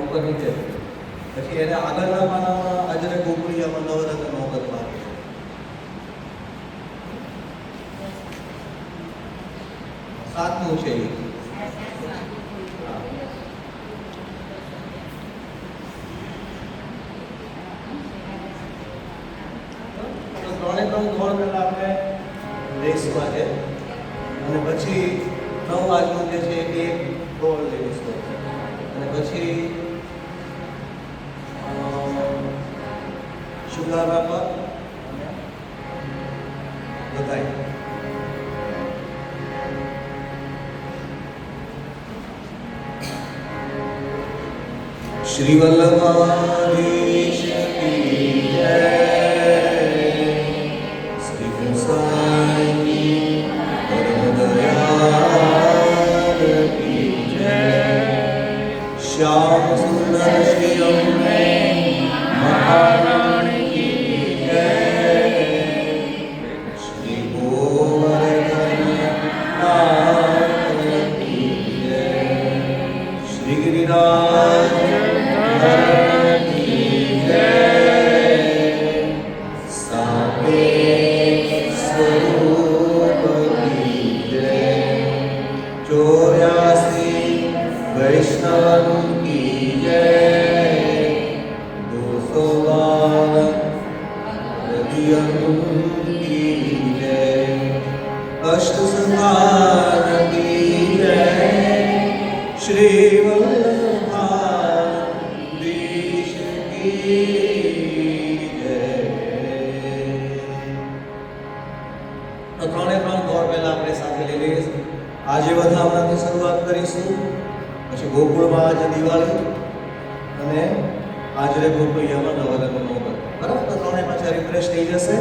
ઉપર નીચે. પછી એને આગળના પાનામાં અજરે ગોકુળિયામાં નવરત્ન નોબતમાં સાતમું છે એ. ત્રણે ત્રણ દોડ પહેલા આપણે રેસમાં છે અને પછી 9 આજનું જે છે એ દોડ લેવીશું અને પછી શુગારા પર બધાય શ્રી વલ્લભાધીશ કી જય, શ્રી ગુસાઈ કી પરમ દયાળ કી જય, શ્યામ સુંદર શ્રી અમ્બે મહારાણી કી જય, શ્રી ગોવર્ધન કી જય, શ્રી ગિરિરાજ वैष्णव की जय, 252 की जय, अष्ट संतान की जय, श्री वल्लभाधीश की जय. તો ત્રણે ત્રણ દોડ પહેલા આપણે સાથે લઈ લઈએ. આજે વધામણાથી શરૂઆત કરીશું, પછી ગોકુળમાં આજે દિવાળી અને આજરે ગોકુળિયામાં નવરત્ન નોબત. બરાબર, તો ત્રણે પાછા રિફ્રેશ થઈ જશે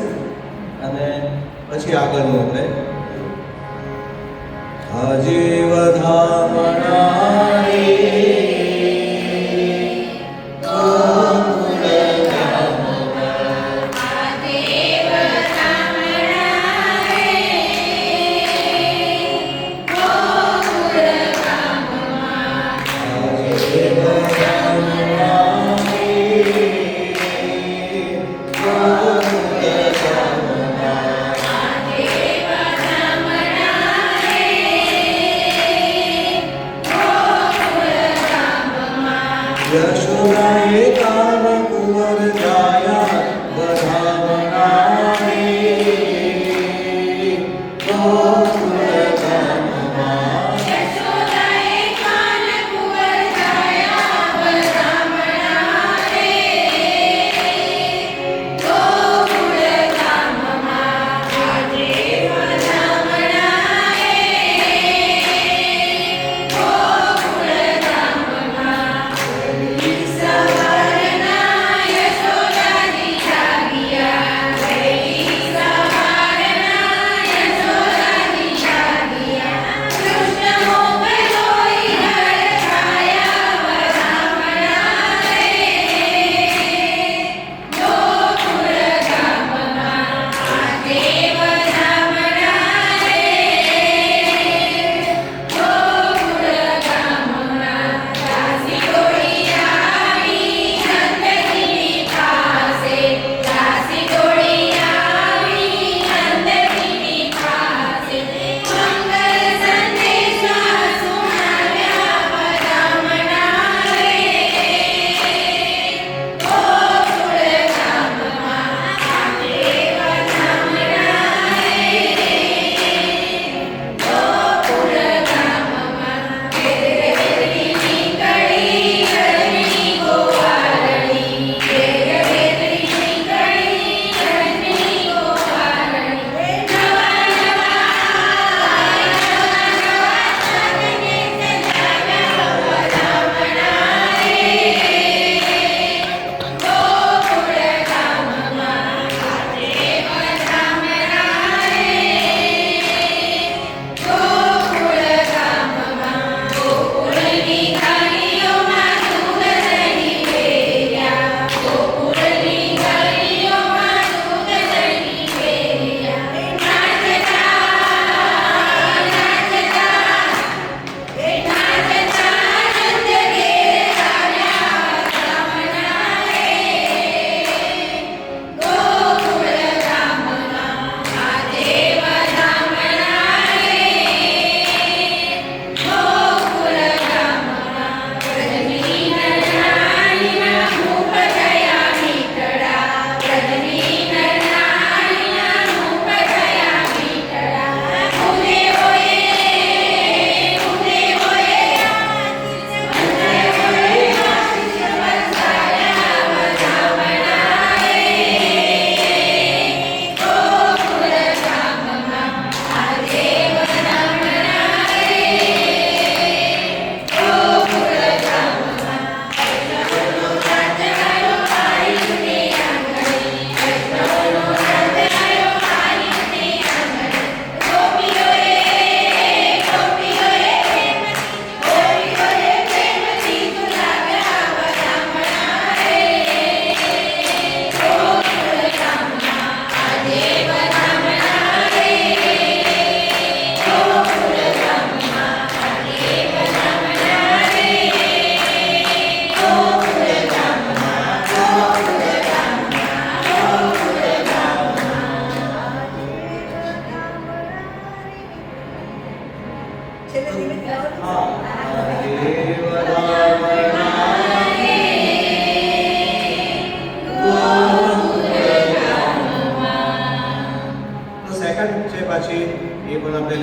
અને પછી આગળનું આપણે આજે વધામણા રે यशोदाए कान कुंवर जाया વધામણા રે ગોકુળ ધામમાં. यशोदाए कान कुंवर जाया વધામણા રે ગોકુળ ધામમાં. આજે વધામણા રે ગોકુળ ધામમાં. સવારના યશોદાજી જાગ્યા, વહેલી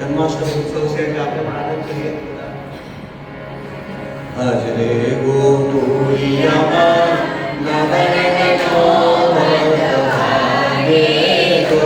જન્માષ્ટમી ઉત્સવ છે એટલે આપણે પણ આનંદ કરીએ. હજરે ગોકુળિયામાં નવરંગનો વરસાદે તો.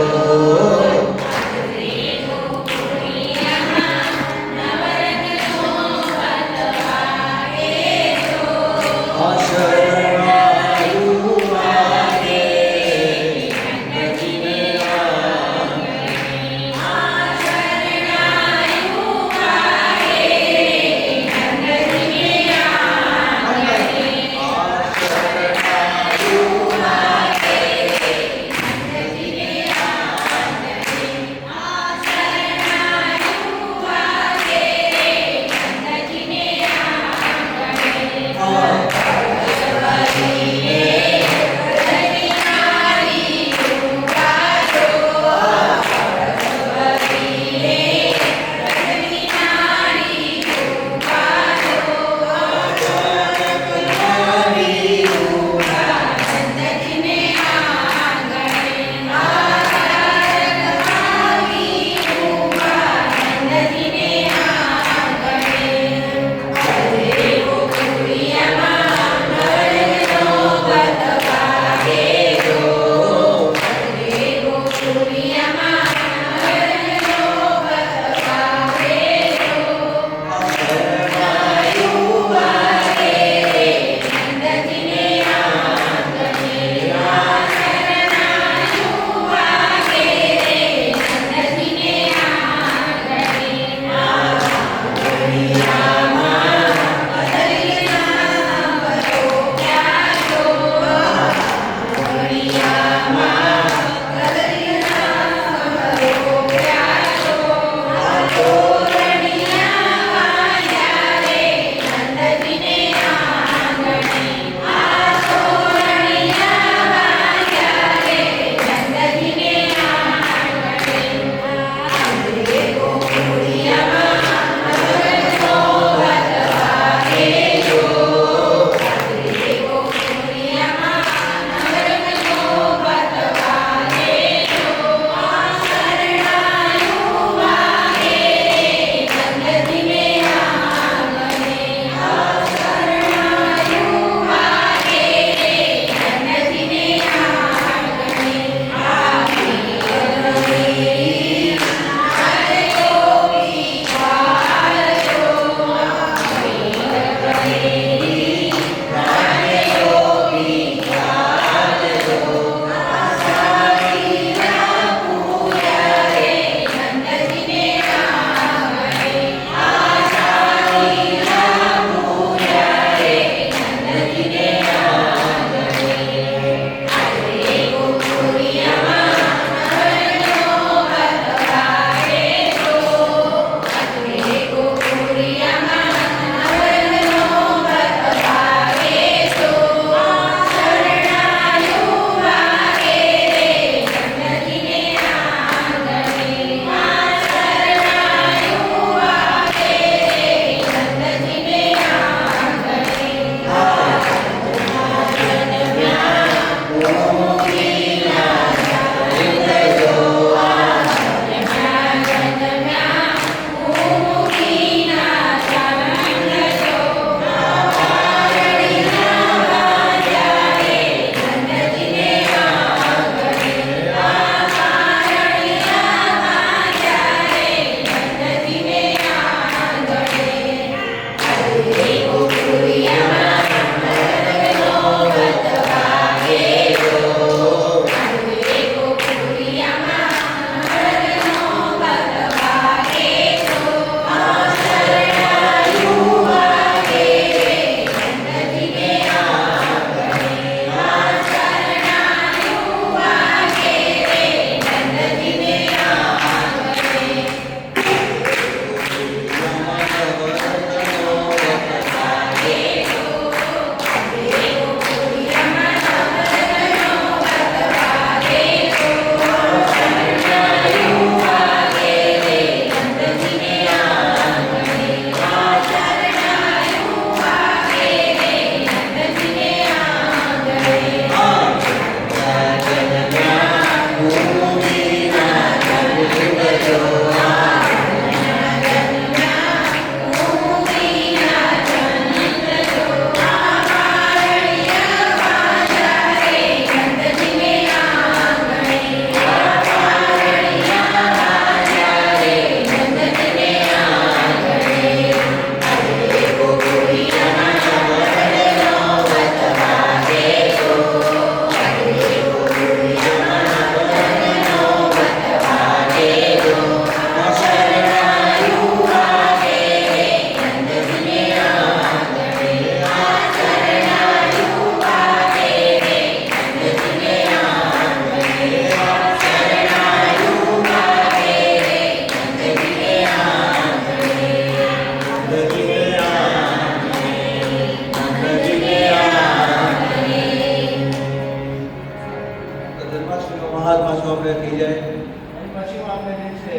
આપણે જે છે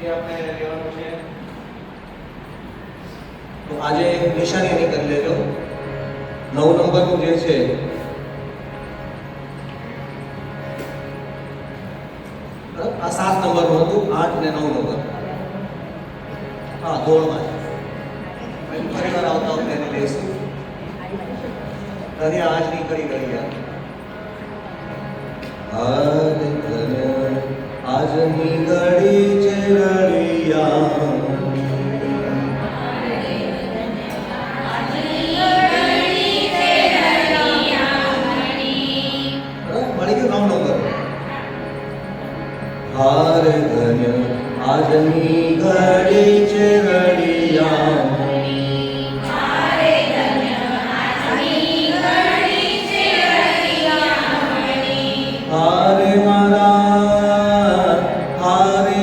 એ આપણે લેવાનું છે. તો આજે નિશાની એની કરી લેજો. 9 નંબરનું જે છે આ 7 નંબરનું હતું, 8 ને 9 નંબર. હા, ગોળમાં ફરી વાર આવતા વખતે એને લઈશું. તને આજની કરી ગયા આજની ઘડી છે રળિયા મળી ગયું 9 નંબર. હાર ધન્ય આજની ઘડી છે રળિયા હારે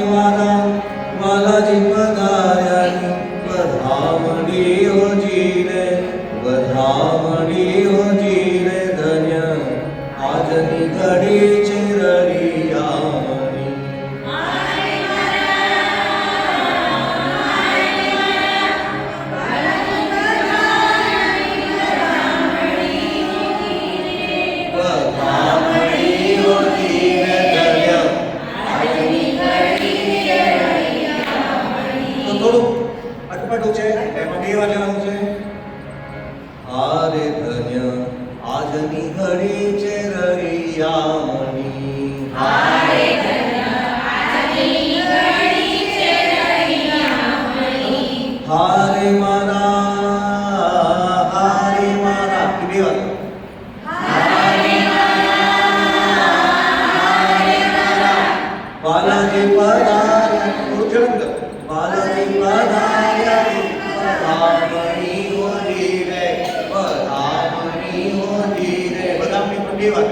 મારા વાલાજી પધાર્યાની વધામણી હોજી રે ધન્ય આજની ઘડી છે રળિયામણી. વધામણી હોજી રે ધન્ય આજની તો થોડું અટપટું છે, એમાં 2 વાર લેવાનું છે. હારે ધન્ય આજની ઘડી છે રળિયામણી. હારે મારા બે વાર. બાલાજી પધાર્યા થોડું ઝડપ કર. બાલાજી પધાર્યા વધામણી હોજી રે બધામણી પણ 2 વાર.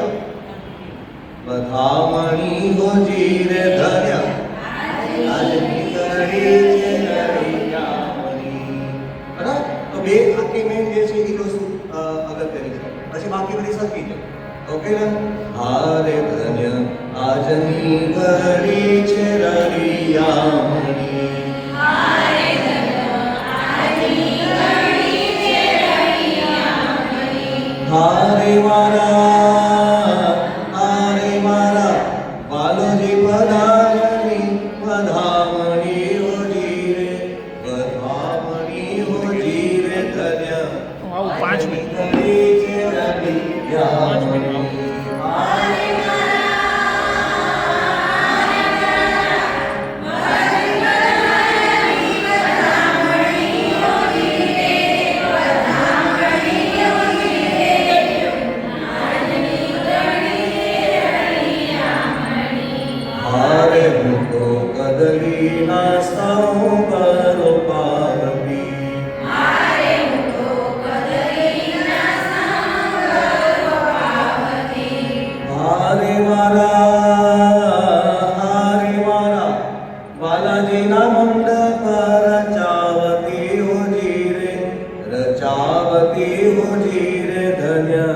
વધામણી હોજી રે ધન્ય આજની ઘડી છે રળિયામણી. બરાબર? તો 2 આખી મેં જે છે એ વસ્તુ અગત્યની છે, પછી બાકી બધી સરખી છે. ઓકે ને? હારે ધન્ય આજની ઘડી છે રળિયામણી. હારે મારા વાલોજી પધાર્યાની વધામણી હોજી રે ધન્ય આજની ઘડી છે રળિયામણી. હારે હું તો કદલી ના સૌ કરો પાર્વતી. હારે મારા વાલાજીના મંડપ રચાવતી હોજી રે ધન્ય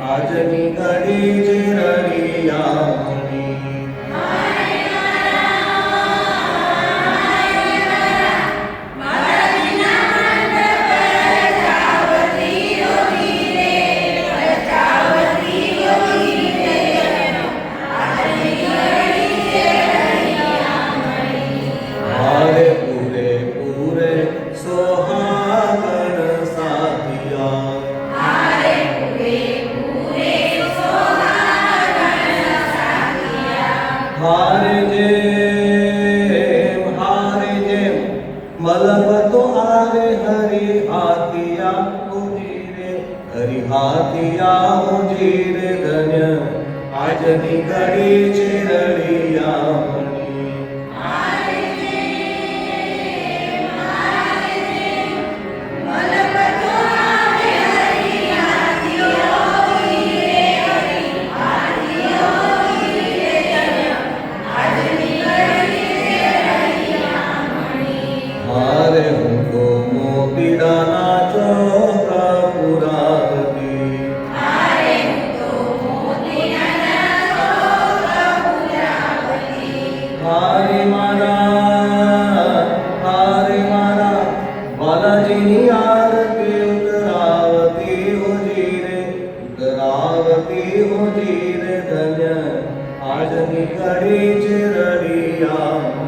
આજની ઘડી છે રળિયામણી. હારે પૂરે સોહાગણ સાથિયા. હારે જેમ મલબતો આરે હરી હાથિયા હોજી રે ધન્ય આજની ઘડી છે રળિયામણી. હારે હું તો મોતીડાના ચોકા પુરાવતી. હારે હારે મારા બાલાજીની આરતી ઉતરાવતી હોજી રે ધન્ય આજની ઘડી છે રડિયામણી.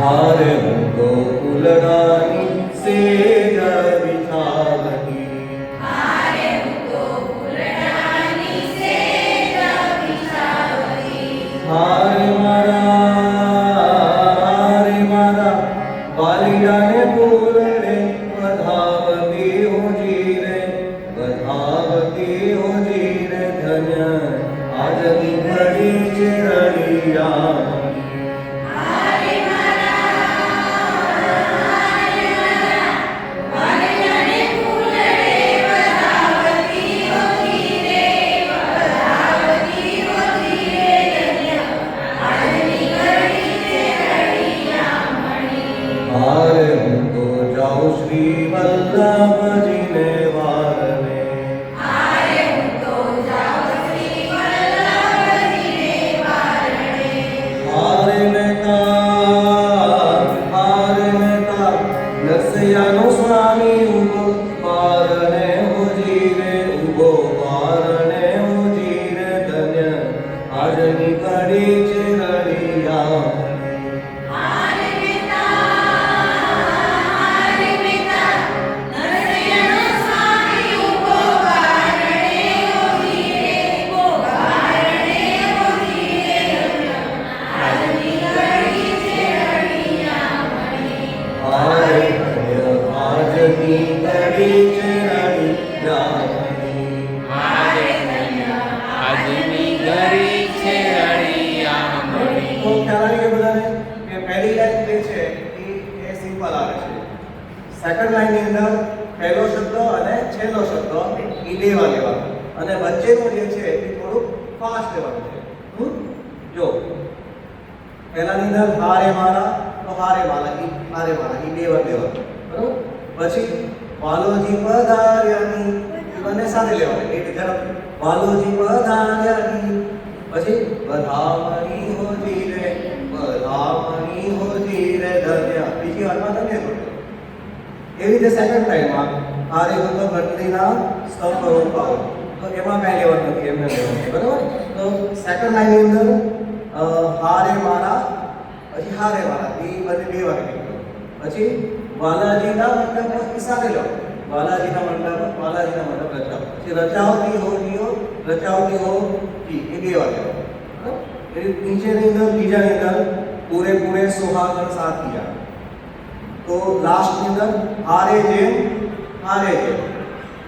હારે હું તો ફૂલડાની સેજ બિછાવતી. હારે મારા બાલિયાને ફૂલડે વધાવતી હોજી રે ધન્ય આજની ઘડી છે રડિયામણી. હારે હું તો જાઉં શ્રી વલ્લભજીને વારને. હારે મહેતા નરસૈયાનો સ્વામી ઉભો પારણે હોજી રે ધન્ય આજની ઘડી છે રડિયામણી. આજની ઘડી છે રડિયામણી. આજની ઘડી છે રડિયામણી. તો ખ્યાલ આવી ગયો બધાને કે પહેલી લાઈન જે છે એ સિમ્પલ આવે છે. સેકન્ડ લાઈન ની અંદર પહેલો શબ્દ અને છેલ્લો શબ્દ એ લેવા અને વચ્ચેનું જે છે એ થોડું ફાસ્ટ લેવાનું છે. જો પહેલાની અંદર હારે મારા તો હારે મારા એ લેવાનું બરોબર. પછી વાલોજી પધાર્યાની એ બંને સાથે લેવાનું એક ઝડપ. વાલોજી પધાર્યાની પછી વધામણી હોજી રે ધન્ય બીજી વારમાં ધન્ય બોલો. એવી રીતે સેકન્ડ ટાઈમમાં હારે તો ઘટલીના સ્તંભ રોપાઓ તો એમાં કાંઈ લેવાનું નથી એમને લેવાનું બરાબર. તો સેકન્ડ લાઈનની અંદર હારે મારા પછી હારે મારા એ બંને બે વાર નીકળો. પછી વાલાજીના મંડપ સાથે લો. વાલાજીના મંડપ રચાવો. પછી રચાવતી હો જી એ બે વાર લેવો. નીચેની અંદર બીજાની અંદર પૂરે સુહાગણ સાથિયા. તો લાસ્ટની અંદર હારે જેમ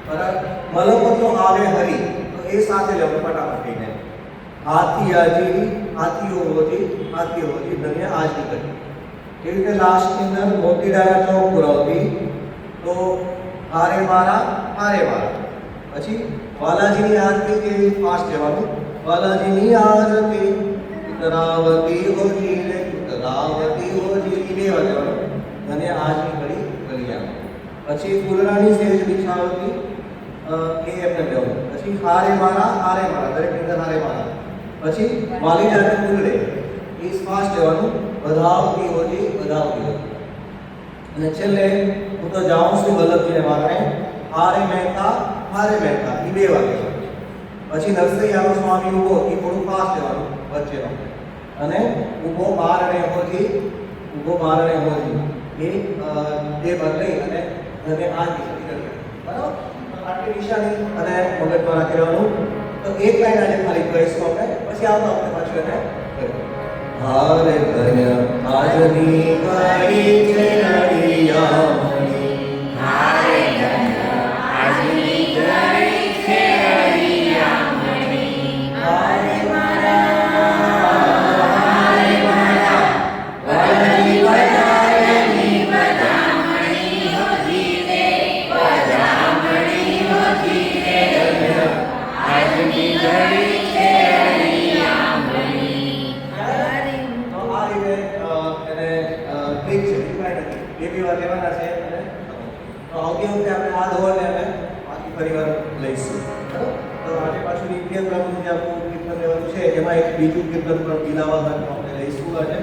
બરાબર. મલપતો હારે હરી તો એ સાથે લેવું ફટાફટ કહીને. હાથીઓ હોજી ધન્ય આજની ઘડી. એવી રીતે લાસ્ટની અંદર મોતી ડાળા ચોક પુરાવતી તો હારે મારા પછી વાલાજીની આરતી કેવી ફાસ્ટ લેવાનું. વાલાજીની આરતી ઉતરાવતી હોજી લેવા લેવાનું અને આજની ઘડી કલ્યાણ. પછી ફૂલરાની સેજ બિછાવતી એ એમને લેવાનું. પછી હારે મારા દરેક અંદર હારે મારા. પછી વાલીડાને ફૂલડે એ ફાસ્ટ લેવાનું. વધાવતી હોજી અને છેલ્લે હું તો જાઉં છું વલ્લભજીને વારણે. હારે મહેતા એ બે વાર લેવાનું. પછી નરસૈયાનો સ્વામી ઊભો એ થોડું ફાસ્ટ લેવાનું વચ્ચેનો. અને ઊભો બારણે હોજી એ બે બદલી અને આ બરાબર. આટલી નિશાની અને મગજમાં રાખી રહેવાનું. તો એક લાઈન આજે ખાલી કહીશું આપણે, પછી આવતો આપણે પાછું એને કરીએ. હારે ધન્ય આજની ઘડી છે રડિયામણી. હારે ધન્ય આજની ઘડી છે રડિયામણી. હારે મારા વાલાજી વધામણી હોજી રે આજની ઘડી છે રડિયામણી. એમાં એક બીજું કીર્તન પણ બિલાવા માટે આપણે લઈશું આજે.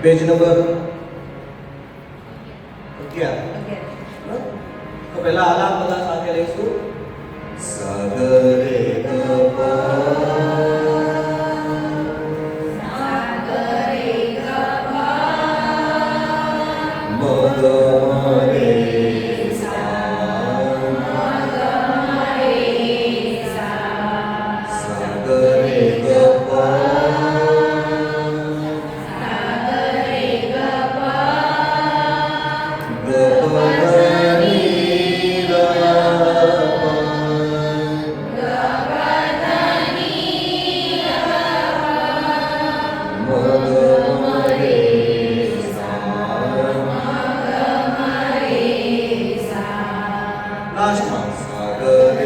Page number 11. તો પહેલા આલાપ બધા સાથે લઈશું. સાગરે લાસ્ટમાં સાગરે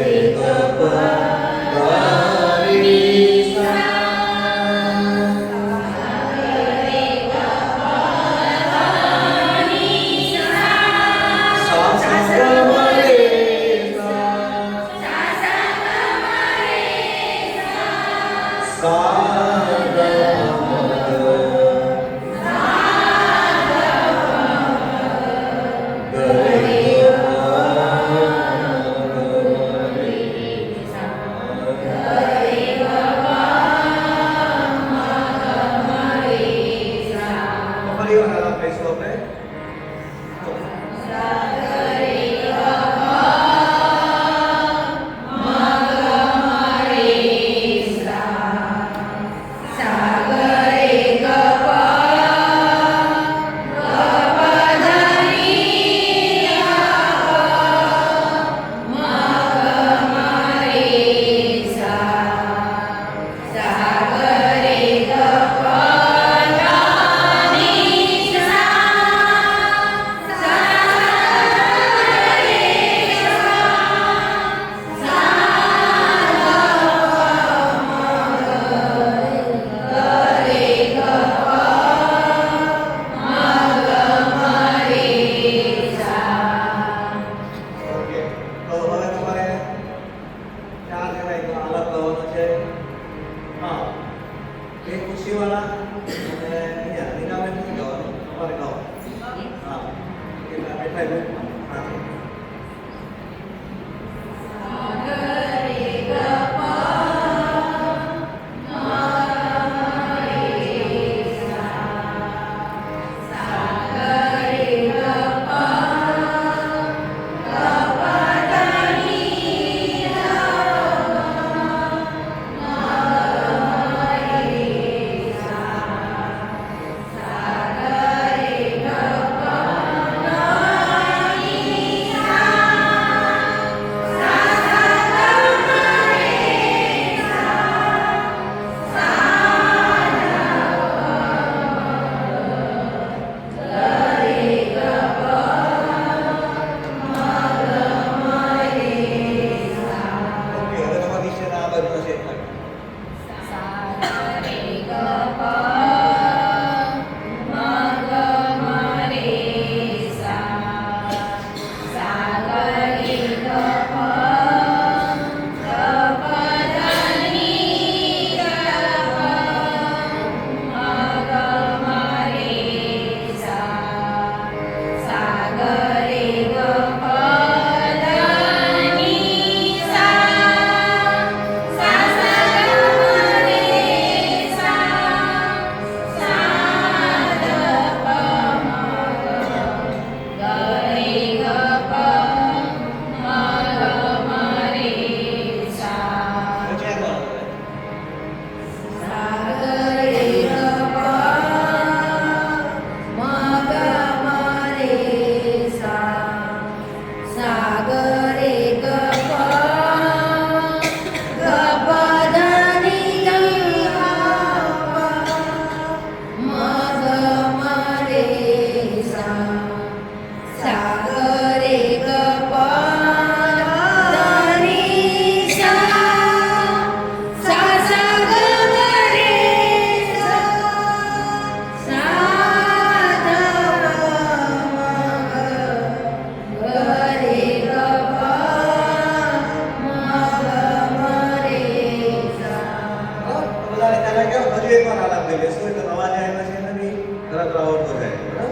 તરત આવડતો જાય.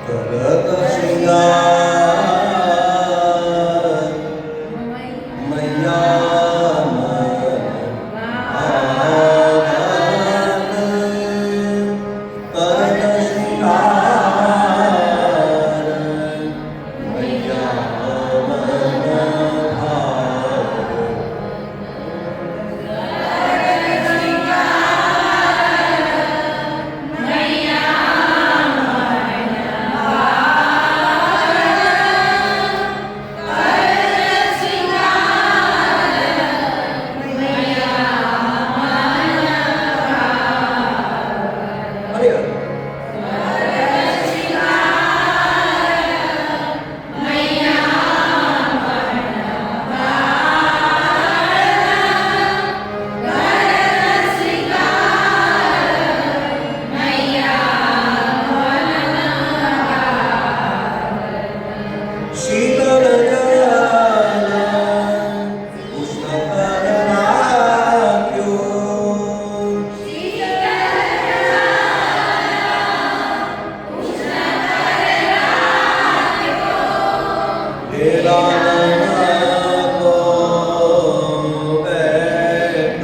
કરત શૃંગાર મૈયા કરત શૃંગાર શીતળ જલ ઉષ્ણ કર નાખ્યો લેલા તો બેટ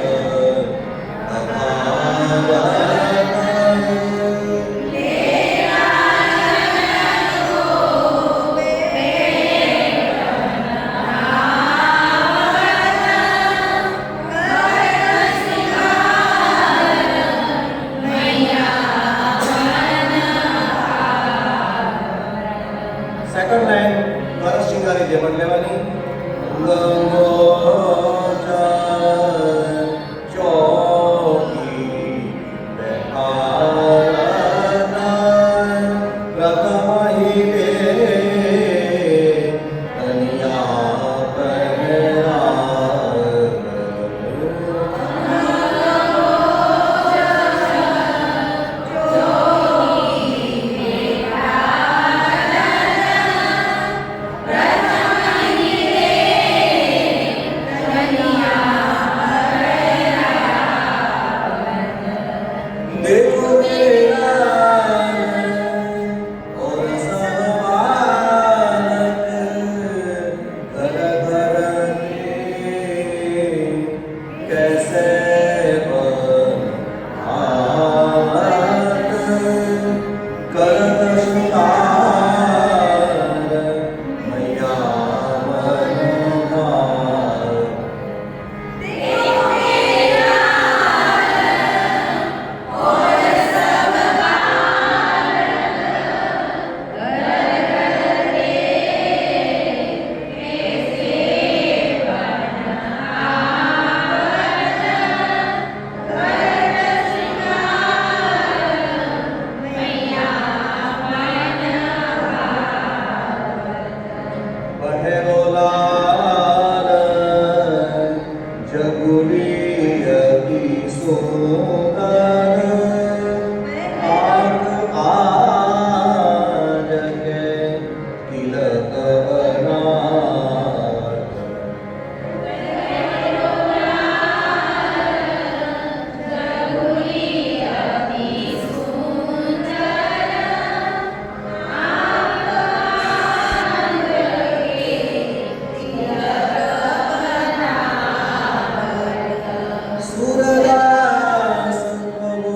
સેકન્ડ લાઈન દ્વારા શિંગારી જેમન લેવાની ચોકી પ્રથમ હિરે કન્યા પહેરા દેવો મેરા ઓર સબ બાલક ઘર ઘર कैसे बनात करत शृंगार मैया मनोभाव બહેરો લાલ જગુરી અતિ સુંદર આંખ આજ કે તિલક બનાત સુરદાસ પ્રભુ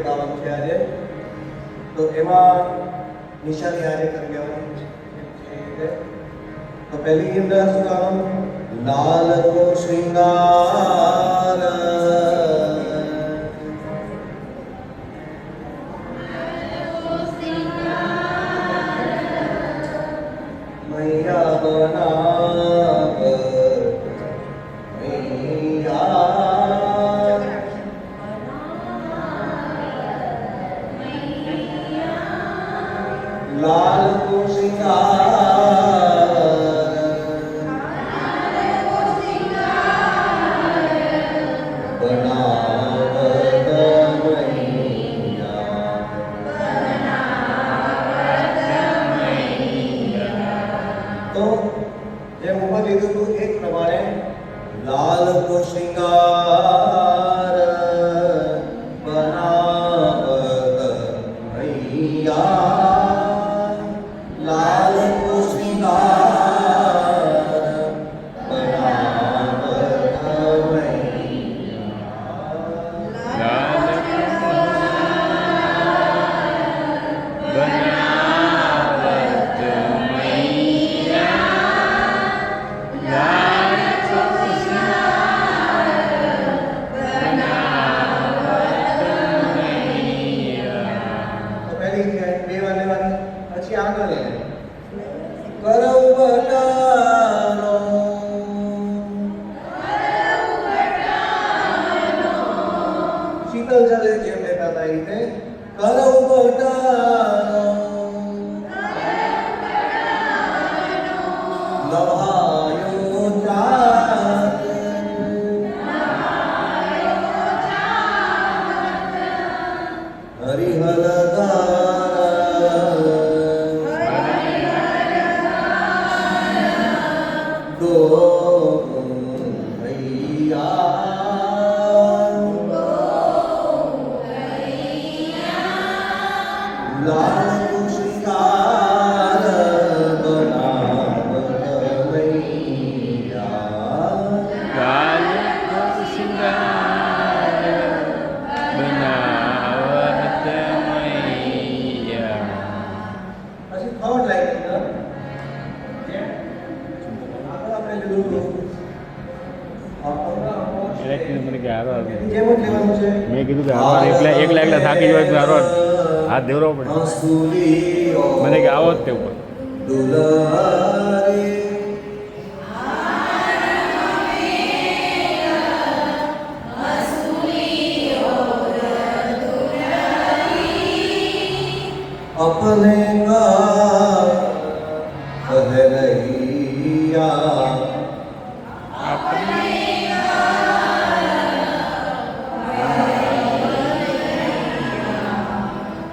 ગાવાનું છે આજે. તો એમાં નિશાની આજે કરી લેવાની છે. તો પહેલી અંદર શું ગાવાનું? લાલ કો શૃંગાર મૈયા બનાવ મૈયા લાલ કો શૃંગાર બનાવત મૈયા. તો જેમ ઉપર લીધું હતું એ પ્રમાણે લાલ કો શૃંગાર બનાવત મૈયા. લાલ કો શૃંગાર બનાવત શીતલ જલે જેમ લેતા હતા એ રીતે કરવ બટાનો નવાયો ચાંદ હરિહલદાર દો લાલ કો શૃંગાર બનાવત મૈયા. લાલ કો શૃંગાર બનાવત મૈયા. પછી થર્ડ લાઈન અંદર જે આગળ આપણે લીધું મને કે હારો આવે. જેમ જ લેવાનું છે. મેં કીધું કે હારો એકલા થાકી જાય તો હારો હાથ દેવરો પડે. મને કે આવો જ તે ઉપર દુલારે अपने का पहरैया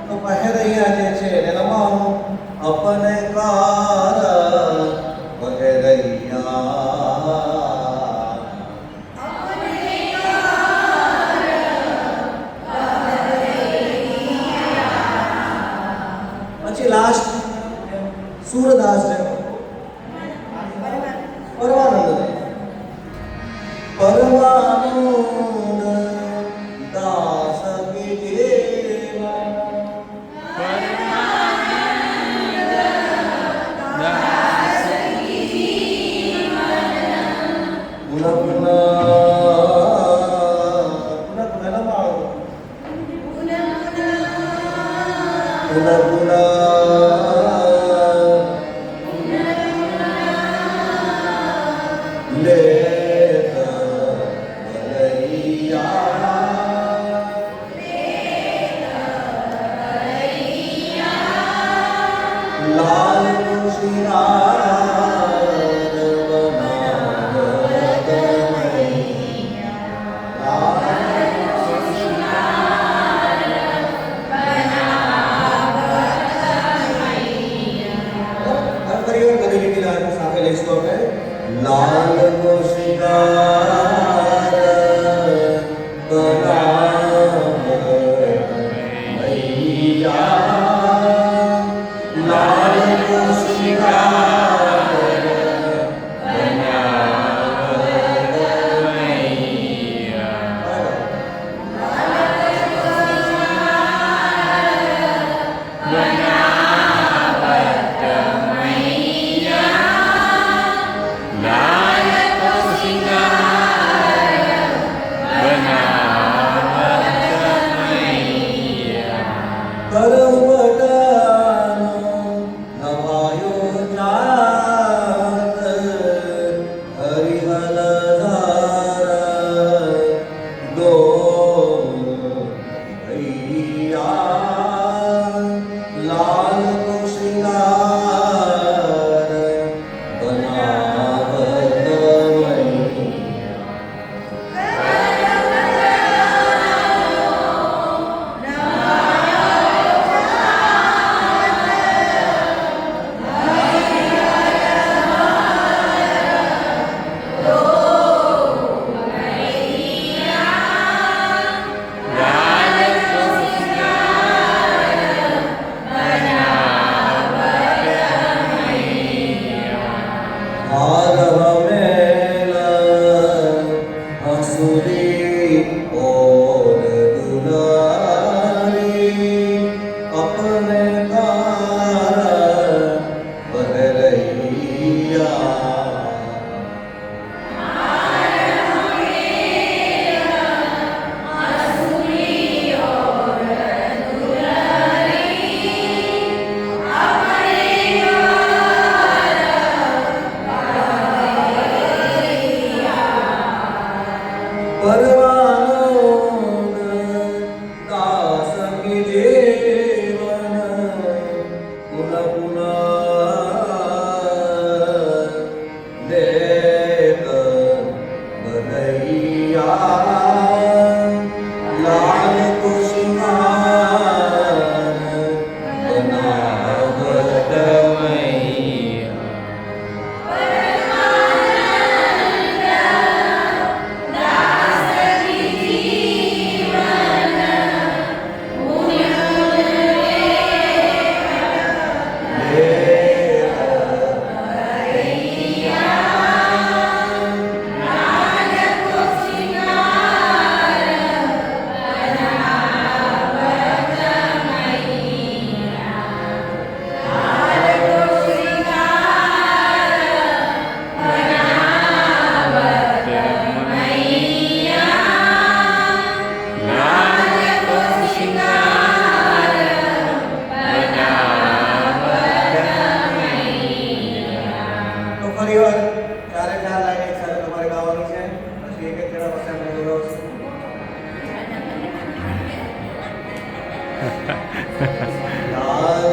તો પહરૈયા જે છે એને લંબાવવાનું अपने कार पहरैया પછી લાસ્ટ સૂરદાસ છે પરમાનંદ દાસ કે જેવા પુનઃ लाल को श्रृंगार बनावत मैया लाल को श्रृंगार बनावत मैया કરવટાનો નવાયો ચાંદ હરિહર ધાર દો ભૈયા લાલ કો શિંગાર બનાવત મૈયા हार हमेल हंसुली और दुलारी अपने कार बहरैया પરવાનો દાસ કી જીવન પુન પુન દેત બનૈયા લાલ કો શિંગાર બનાવત મૈયા તો ફરી વાર ચારે ચાર લાઈન એક સાથે તમારે ગાવાની છે પછી એક એક જણા પાસે આપણે ગૌરવશું. લાલ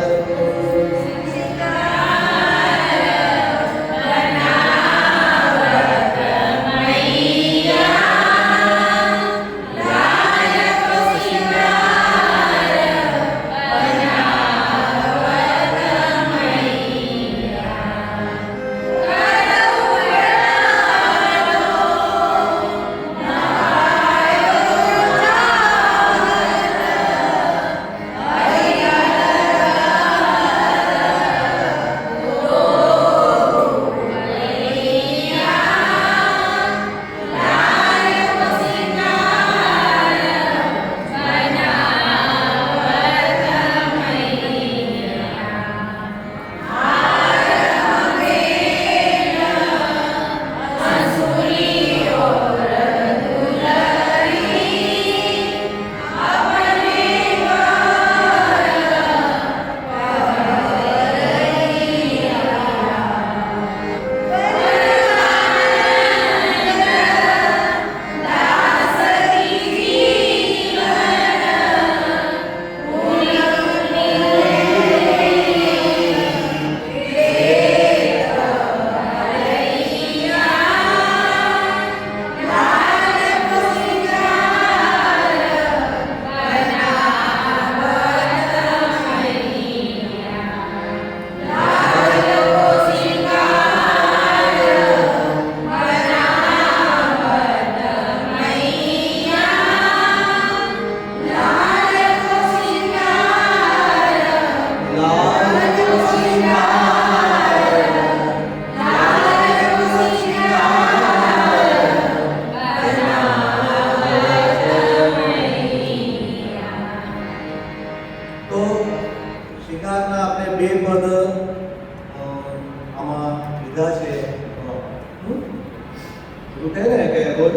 એવું થાય ને કે રોજ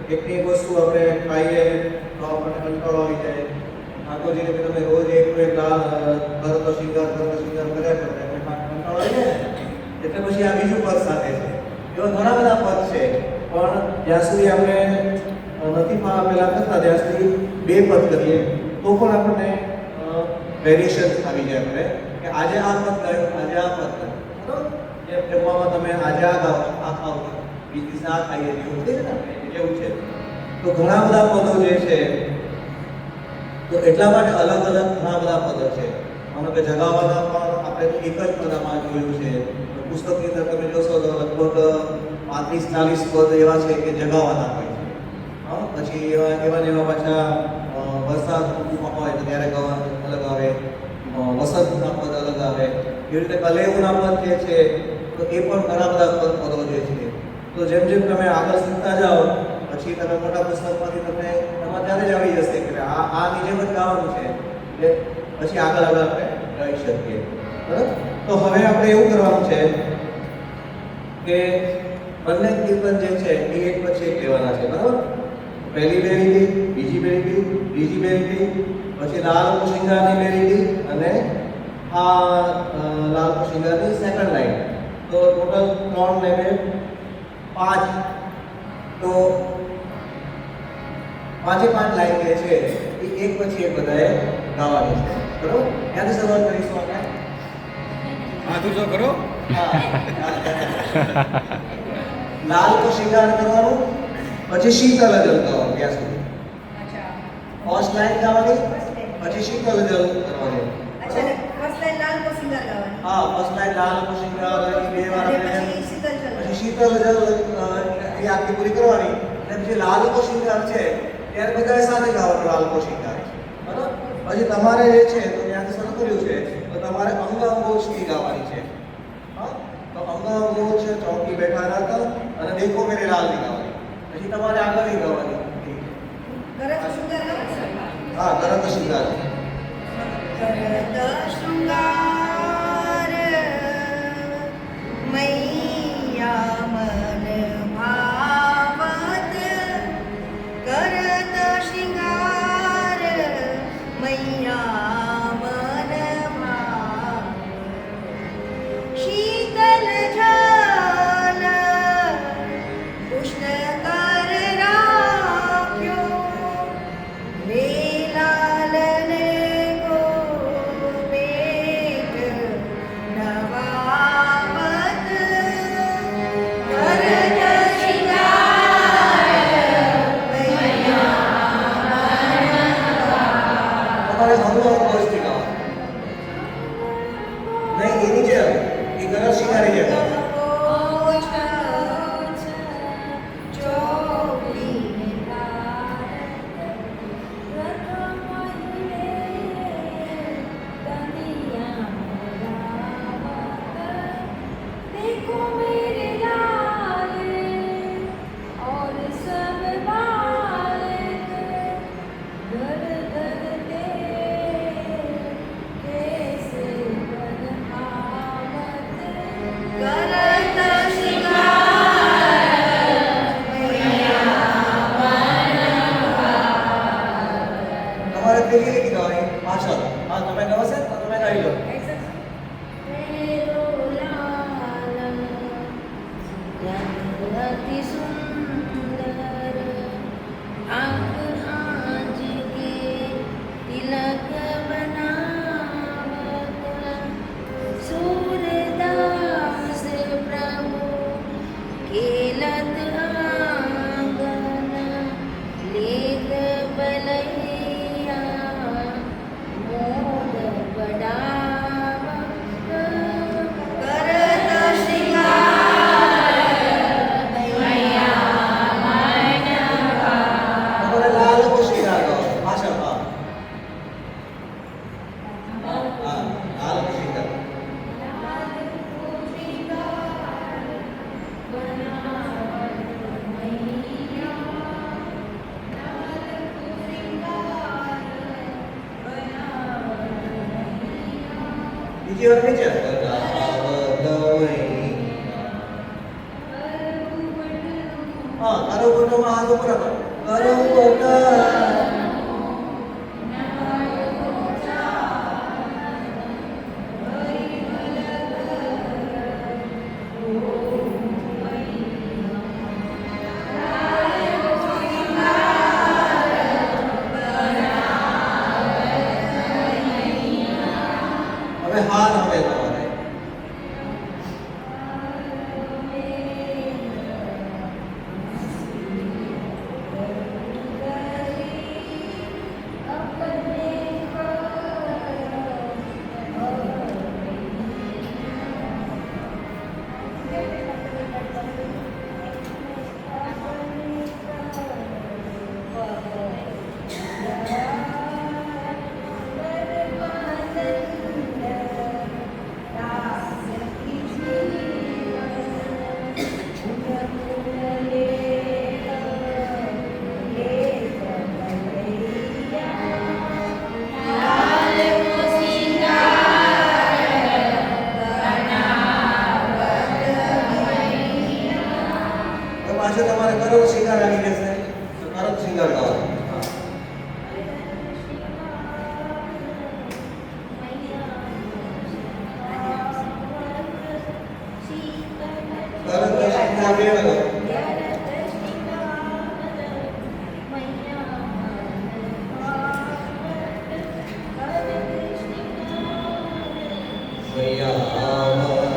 એકની એક વસ્તુ આપણે ખાઈએ તો આપણને કંટાળો આવી જાય. ઠાકોરજીને કે તમે રોજ એક પેલા કરતો શિંગાર કર્યા કરે એટલે કંટાળો આવી જાય ને. એટલે પછી આ બીજું પદ સાથે છે. એવા ઘણા બધા પદ છે, પણ જ્યાં સુધી આપણે નથી પેલા કરતા ત્યાં સુધી બે પદ કરીએ તો પણ આપણને વેરિએશન આવી જાય આપણે કે આજે આ પદ ગાયું, આજે આ પદ ગાયું, બરોબર? એમાં તમે આજે આ ગાઓ, આ ખાઓ, બીજી દિવસે આ ખાઈએ, એવું છે ને એવું છે. તો ઘણા બધા પદો જે છે, તો એટલા માટે અલગ અલગ ઘણા બધા પદો છે. માનો કે જગાવવાના પણ આપણે તો એક જ પદામાં જોયું છે. પુસ્તકની અંદર તમે જોશો તો લગભગ 35-40 પદ એવા છે કે જગાવવાના હોય છે. હા, પછી એવા પાછા વરસાદ ઋતુમાં હોય તો ત્યારે ગાવાના અલગ આવે, વસંતના પદ અલગ આવે. એવી રીતે કલેવના પદ જે છે તો એ પણ ઘણા બધા પદો જે છે. તો જેમ જેમ તમે આગળ શીખતા જાઓ પછી તમે મોટા પુસ્તકમાંથી તમને એમાં ત્યારે જ આવી જશે કે આની જેમ જ ગાવાનું છે, એટલે પછી આગળ આપણે ગાઈ શકીએ. બરાબર? તો હવે આપણે એવું કરવાનું છે કે બંને કીર્તન જે છે એ એક પછી એક લેવાના છે. બરાબર? પહેલી બે લીટી, બીજી બે લીટી, ત્રીજી બે લીટી, પછી લાલ શિંગારની બે લીટી અને આ લાલ શિંગારની સેકન્ડ લાઈન. તો ટોટલ 3 ને 5, તો 5 લાઈન જે છે એ એક પછી એક બધાએ ગાવાની છે. બરોબર? ક્યાંથી શરૂઆત કરીશું આપણે? આધું તો કરો. લાલ કો શિંગાર કરવાનું, પછી શીતલ જલ ગાવાનું ત્યાં સુધી. અચ્છા ફર્સ્ટ લાઈન ગાવાની, પછી શીતલ જલ કરવાનું. અચ્છા ફર્સ્ટ લાઈન લાલ કો સિંગર ગાવાનું. હા, ફર્સ્ટ લાઈન લાલ કો શિંગાર એ બે વાર અને આપણે પછી શીતલ જલ. પછી શીતલ જલ એ આખી પૂરી કરવાની. અને પછી લાલ કો શિંગાર છે ત્યારે બધાએ સાથે ગાવાનું લાલ કો શિંગાર. બરાબર? પછી તમારે જે છે તો ત્યાંથી શરૂ કર્યું છે તો તમારે અંગાંગોચથી ગાવાની છે. હા, તો અંગાંગોચ ચૌકી બેઠા રહેતા અને દેખો મેરે લાલ ની ગાવાની. પછી તમારે આગળ નહીં ગાવાની. ગરજ શૃંગાર ગાવાનું. હા, તરત શિંગાર. ગરજ શૃંગાર મૈયા મન ભાવત, કરત શૃંગાર મૈયા મન ભાવત, શીતલ જલ ઉષ્ણ કર રાખ્યો, વેલાલને ગોવેટ નવાવત, કરત શૃંગાર મૈયા તમારે અંગાંગોચથી ગાવાનું. નહીં, એની જેમ એ ગરજ શિંગારી જેમ ગાવાનું. તમારે પેલી લીટી ગાવાની પાછળ. હા, તમે ગવાશે તો તમે ગાઈ લો. અતિ સુંદર આંખ આજ કે તિલક બનાવત, સૂરદાસ પ્રભુ ખેલત આંગન, લેખ બલૈયા મોદ બડાવત, કરત શૃંગાર મૈયા મન તમારે લાલ કો શિંગાર ગાવાનો પાછળ. હા, હા, લાલ કો શિંગાર. બીજી વાર નીચે. હા, તારો ગોટોમાં હાથ ઉપર રાખો. તારો ગોટા તમે હાર આવે તમારે. તો પાછું તમારે કયો શિંગાર આવી જશે તો કયો શિંગાર કરવાનો. હા. તરત જ શિંગાર બે વગર. મૈયા મદના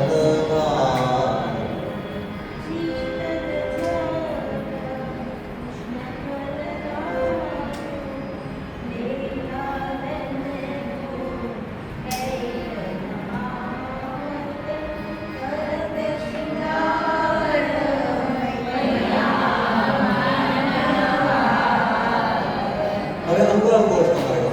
હવે અંગો અંગો તમારે.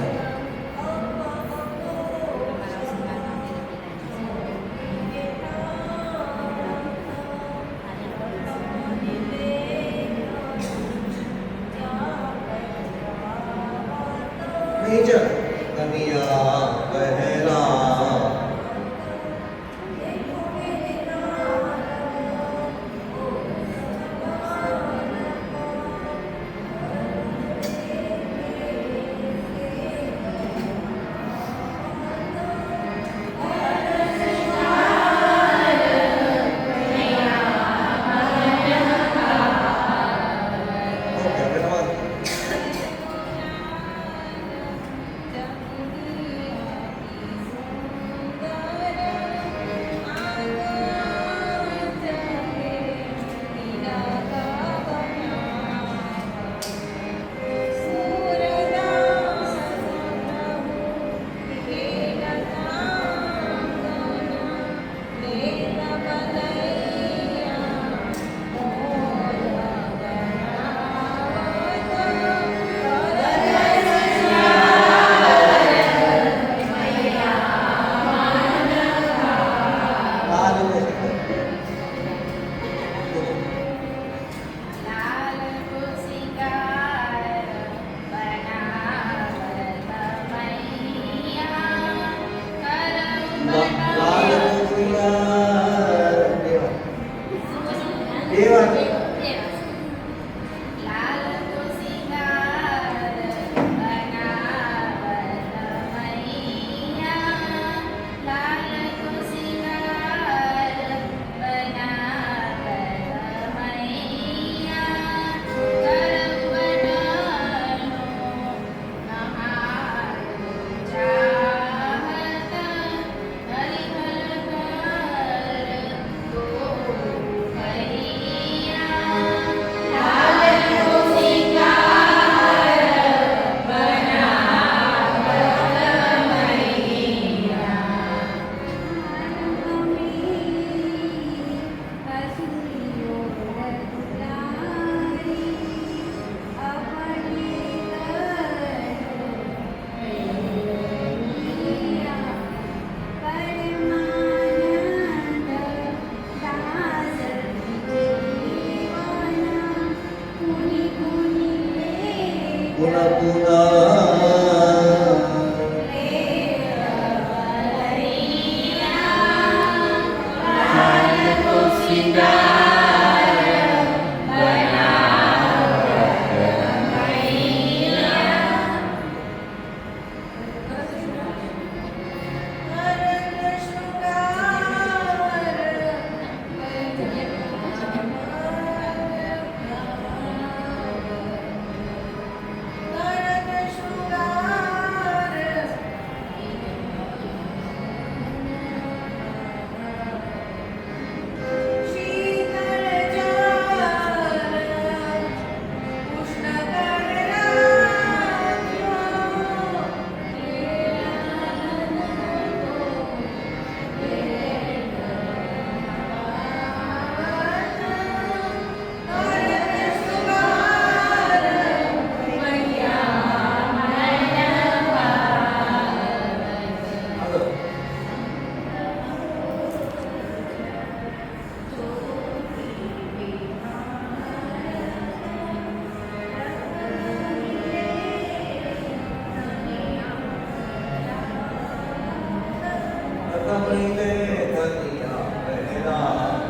રમીને ધનિયા પહેરા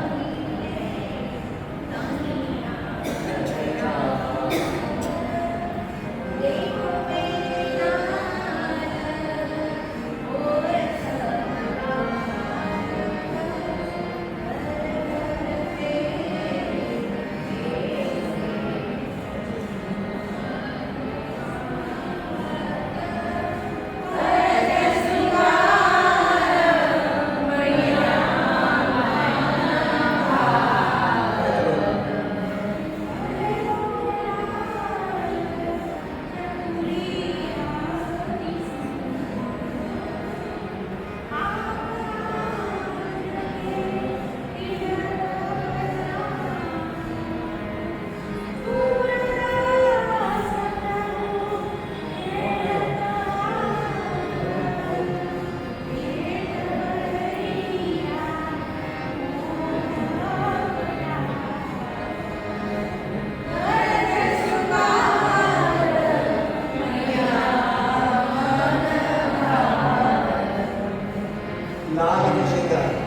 લાલ શિંગાર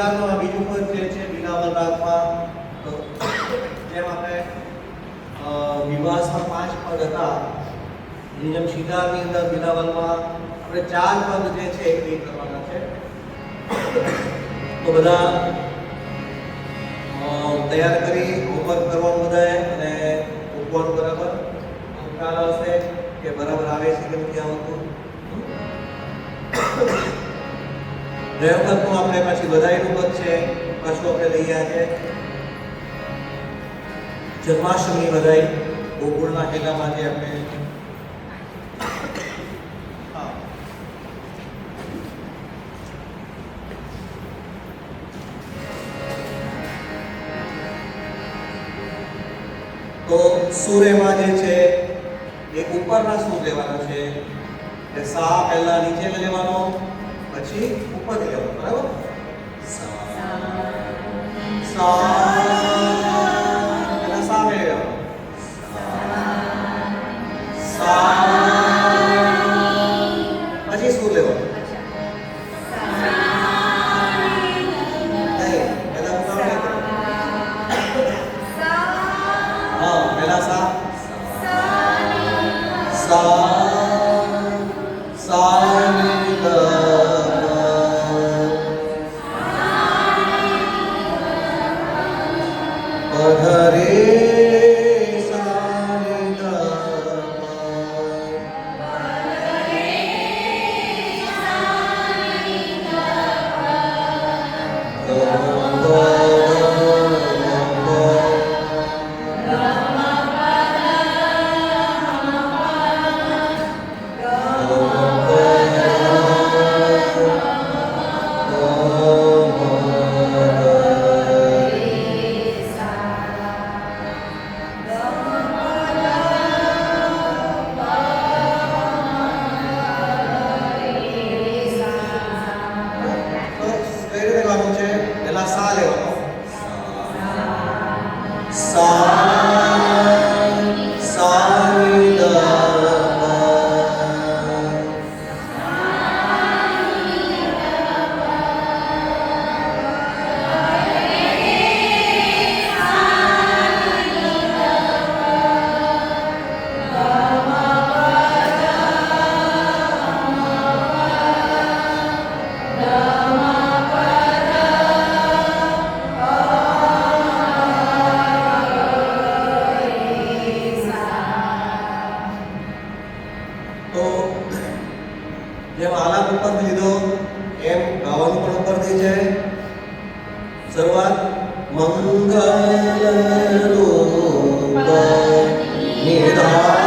શિંગારનું આ બીજું પદ જે છે બિલાવલ રાગમાં, તો જેમ આપણે વિવાસમાં 5 પદ હતા, એની જેમ શિંગારની અંદર બિલાવલમાં આપણે 4 પદ જે છે એ કરવાના છે. તો બધા તૈયાર કરી હોમવર્ક કરવાનું બધાએ અને મૂકવાનું બરાબર. ખ્યાલ આવશે કે બરાબર આવે છે કે નથી આવતું. ગયા વખતનું આપણે પછી બધાયનું પદ છે પાછું આપણે લઈ આવ્યા છે. જન્માષ્ટમી બધાય ગોકુળના હેલામાં જે આપણે તો સૂર્યમાં જે છે એક ઉપરના સૂર લેવાના છે. એટલે સા પહેલા નીચે લેવાનો, પછી ઉપર લેવાનો, બરાબર. સા પહેલા સા લેવાનો, સા પછી સૂર લેવાનો. નહીં, પહેલા ઉતાવળ નહીં કરવાની. હા, પહેલા સા જેમ આલાપ ઉપરથી લીધો એમ ગાવાનું પણ ઉપરથી છે. શરૂઆત મંગલ રૂપ નિધાન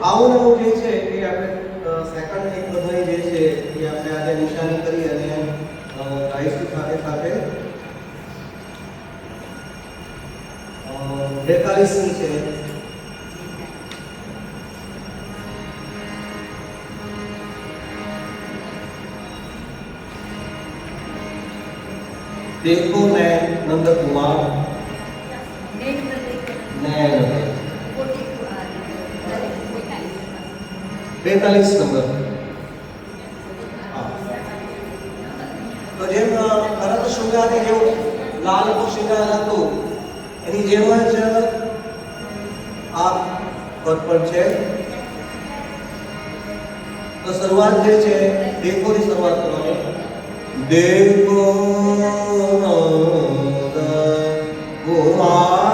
આવું નવું જે છે એ આપણે સેકન્ડ એક બધાય જે છે એ આપણે આજે નિશાની કરી અને ગાઈશું સાથે સાથે 42 ની છે. देखो मैं नंद कुमार नैन 42 નંબર. તો જેમ ભરત શૃંગારને જેવું લાલનું શૃંગાર હતું એની જેમ જ આ પદ પણ છે. તો શરૂઆત જે છે દેખોની શરૂઆત કરવાની. देखो नंद कुमार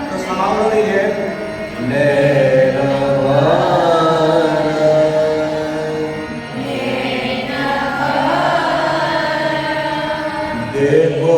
तो सामने नहीं है देखो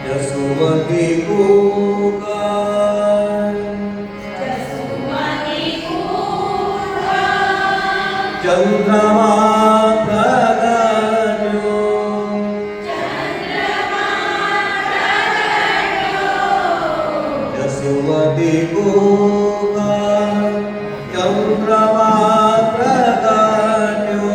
जसुमती चंद्रमा प्रगट्यो जसुमती चंद्रमा प्रगट्यो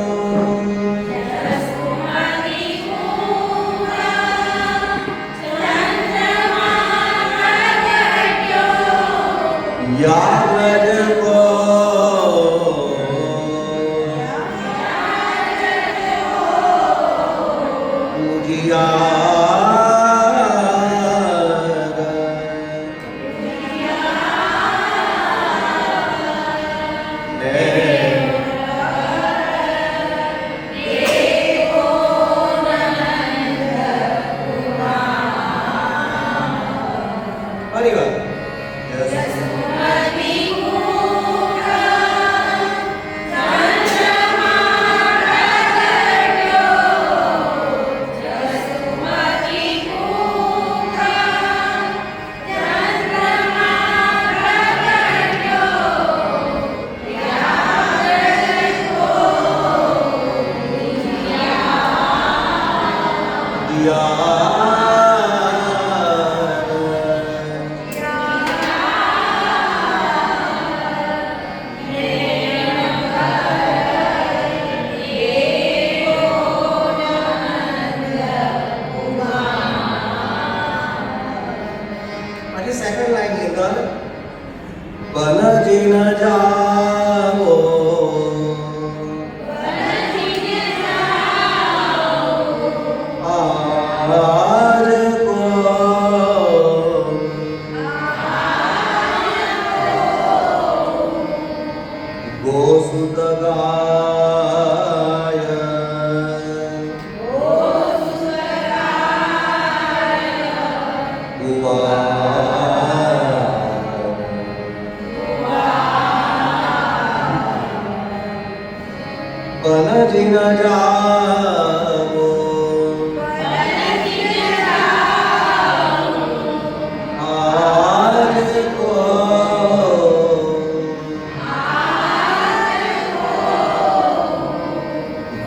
याद को सेकंड लाइन की अंदर बनजी न जाओ आज को गोसुत गाय बनजी न जाओ आज को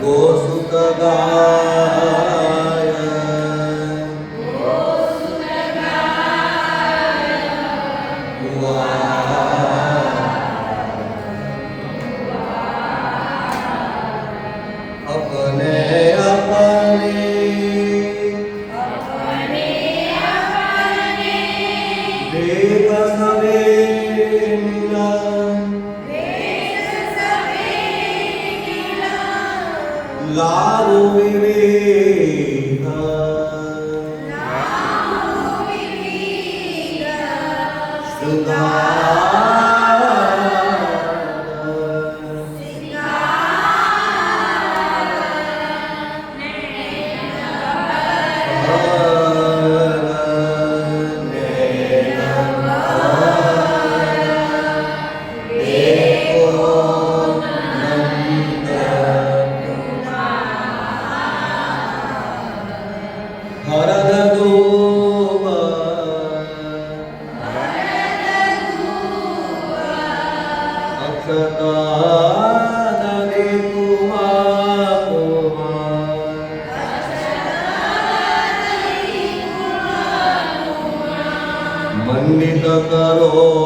गोसुत गाय अपने अपने देव सवे લાવો વિવેક મંડિત કરો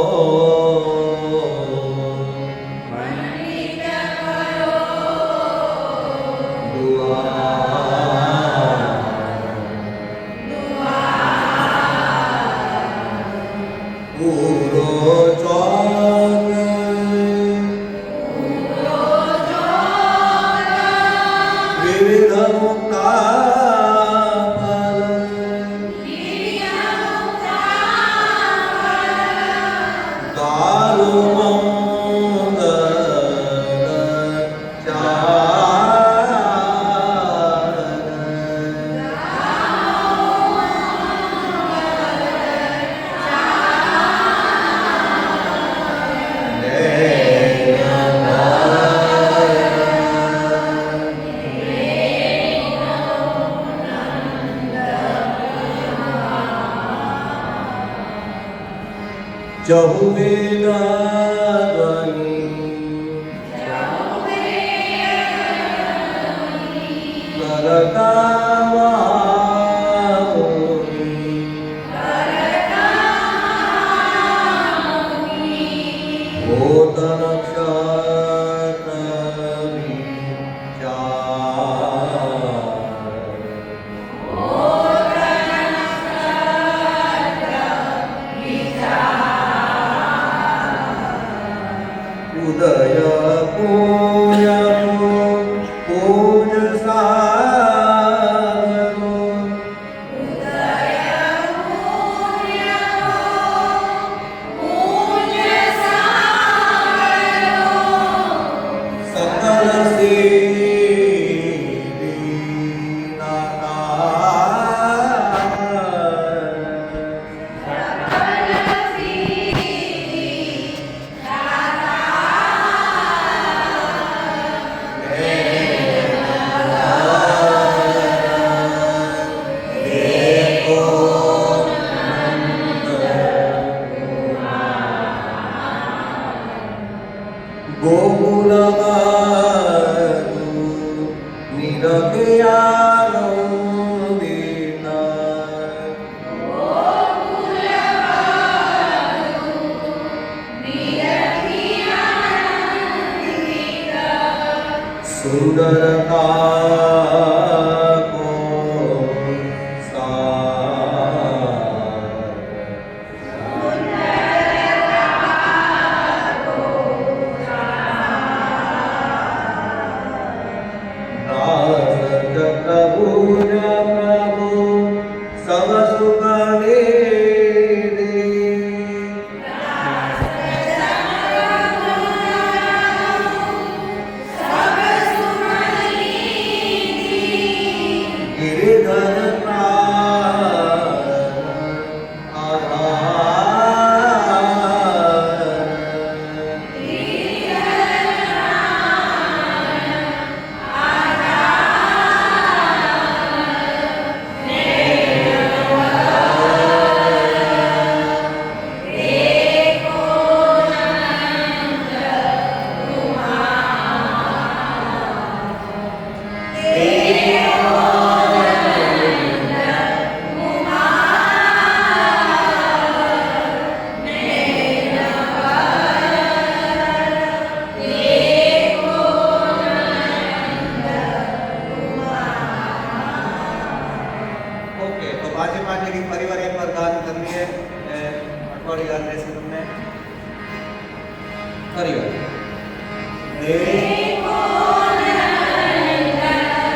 દેવો નંદ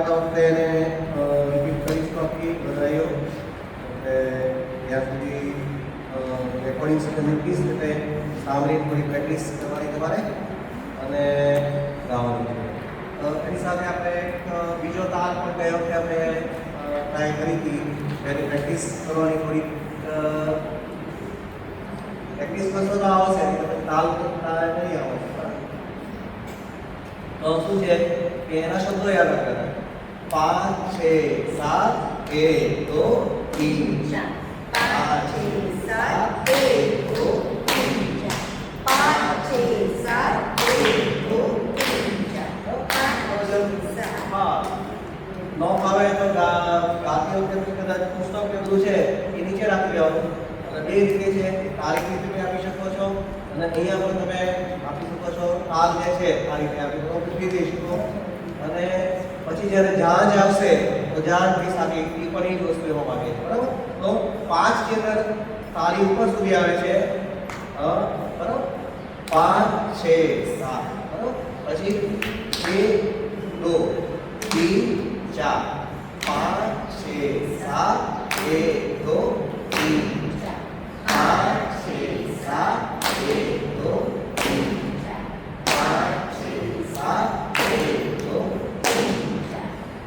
આવતા વખતે એને રિપીટ કરીશ તો આપી બધાઈઓ એટલે ત્યાં સુધી રેકોર્ડિંગ સાથે મૂકીશ એટલે સાંભળીને થોડી પ્રેક્ટિસ કરવાની તમારે અને ગાવાની છે એની સાથે આપણે એક બીજો તાલ પણ ગયા વખતે આપણે ટ્રાય કરી હતી એની પ્રેક્ટિસ કરવાની થોડી પ્રેક્ટિસ કરશો તો આવશે તાલ નહીં આવશે તો શું છે કે એના શબ્દો યાદ રાખવાના 5 6 7 1 2 3 5 6 7 1 2 3 4 5 6 7 1 2 3 4 5 6 7 નો ફાવે તો ગાતી વખતે કદાચ પુસ્તક કે બધું છે એ નીચે રાખી દેવાનું અને બે રીતે છે તારીખ રીતે તમે આપી શકો છો અને અહીંયા પણ તમે આપી શકો છો તાલ જે છે આ રીતે આપી શકો પૂછી દઈ શકો અને પછી જ્યારે જાંજ આવશે તો જાંજની સાથે એ પણ એ જ વસ્તુ એમાં માંગે છે બરાબર તો 5 જે અંદર તારી ઉપર સુધી આવે છે બરાબર 5 6 7 બરાબર પછી 1 2 3 4 5 6 7 1 2 3 5 6 7 1 2 3 5 6 7 1 2 3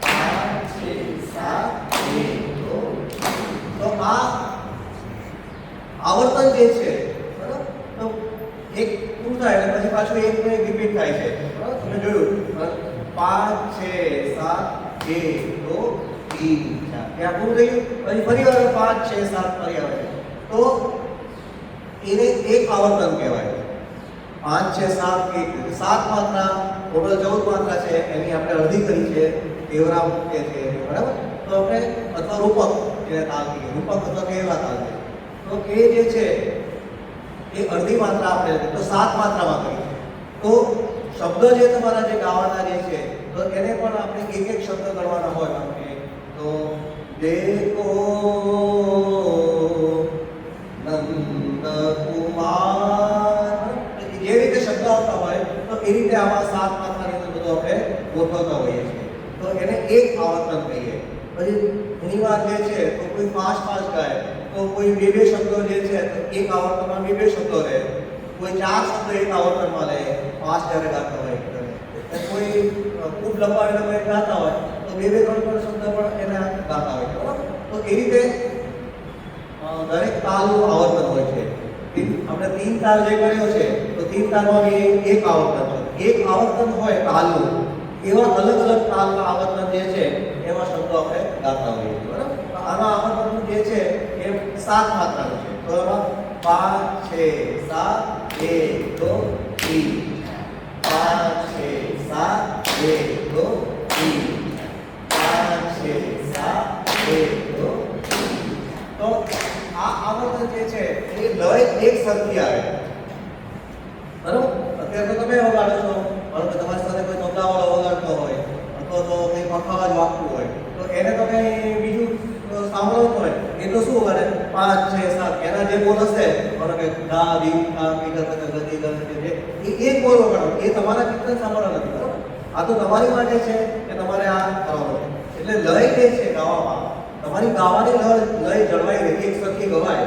5 6 7 1 2 તો આ આવર્તન જે છે બરાબર તો એક પૂરું થાય એટલે પછી પાછું એક રિપીટ થાય છે બરાબર તમે જોયું 5 6 7 1 2 3 4 ત્યાં પૂરું થઈ ગયું પછી ફરી વાર 5 6 7 ફરી આવે છે તો એને એક આવર્તન કહેવાય 5 6 7 1 7 માત્રા ટોટલ 14 માત્રા છે એની આપણે અડધી કરી છે તેવરા કે છે બરાબર તો આપણે અથવા રૂપક જેને તાલ કહીએ રૂપક અથવા કેવરા તાલ છે તો એ જે છે એ અડધી માત્રા આપણે તો 7 માત્રામાં કરી છે તો શબ્દ જે તમારા જે ગાવાના જે છે તો એને પણ આપણે એક એક શબ્દ ગણવાના હોય આપણે તો દેખો નંદ કુમાર જે રીતે શબ્દ આવતા હોય તો એ રીતે આમાં 7 માત્રાની અંદર બધું આપણે ગોઠવતા હોઈએ છીએ તો એને એક આવર્તન કહીએ પછી ઘણી વાર જે છે તો કોઈ ફાસ્ટ ગાય તો કોઈ બે શબ્દો જે છે તો એક આવર્તનમાં બે શબ્દો રહે કોઈ 4 શબ્દ એક આવર્તનમાં લે ફાસ્ટ જ્યારે ગાતા હોય કોઈ ખૂબ લંબાવીને ગાતા હોય તો બે ત્રણ શબ્દ પણ એને ગાતા હોય બરાબર તો એ રીતે દરેક તાલનું આવર્તન હોય છે આપણે 3 તાલ જે કર્યો છે તો 3 તાલમાં એક આવર્તન છે એક આવર્તન હોય તાલનું એવા અલગ અલગ તાલના આવર્તન જે છે એવા શબ્દો આપણે ગાતા હોઈએ છીએ બરાબર તો આના આવર્તન જે છે એ 7 માત્રાનું છે તો એમાં 5 6 7 1 2 3 5 6 7 1 2 3 5 6 7 1 2 તો આ આવર્તન જે છે એ લય એક સરખી આવે બરાબર અત્યારે તો તમે વગાડો છો પરંતુ તમારી સાથે કોઈ તબલાવાળો વગાડતો હોય અથવા તો કંઈ પખાવા જ વાગતું હોય તો એને તો કંઈ બીજું સાંભળવું હોય એ તો શું વગાડે 5 6 7 એના જે બોલ હશે માનો કે ગા દી કા પીટર ગતિ ગતિ એ એક બોલ વગાડો એ તમારા કીર્તન સાંભળવા નથી બરાબર આ તો તમારી માટે છે કે તમારે આ કરવાનું છે એટલે લય જે છે ગાવામાં તમારી ગાવાની લય જળવાઈ રહે એક સરખી ગવાય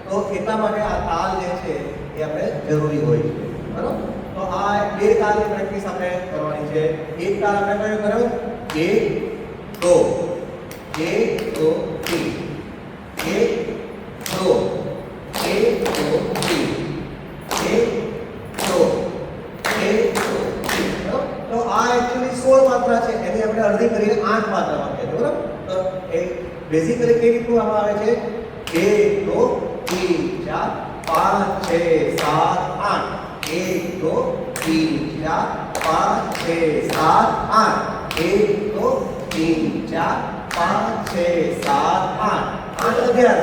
તો એટલા માટે આ તાલ જે છે એ આપણે જરૂરી હોય છે બરાબર તો આ બે તાલની પ્રેક્ટિસ આપણે કરવાની છે એક તાલ આપણે કયો કર્યો 1 2 1 2 3 1 2 તો આ એકચ્યુઅલી 16 માત્રા છે એની આપણે અડધી કરીને 8 માત્રામાં કહીએ બરાબર તો એ બેઝિકલી કેવી રીતનું આમાં આવે છે 1 2 3 4 5 6 7 8 1 2 3 4 5 6 7 8 1 2 3 4 5 6 7 8 8 11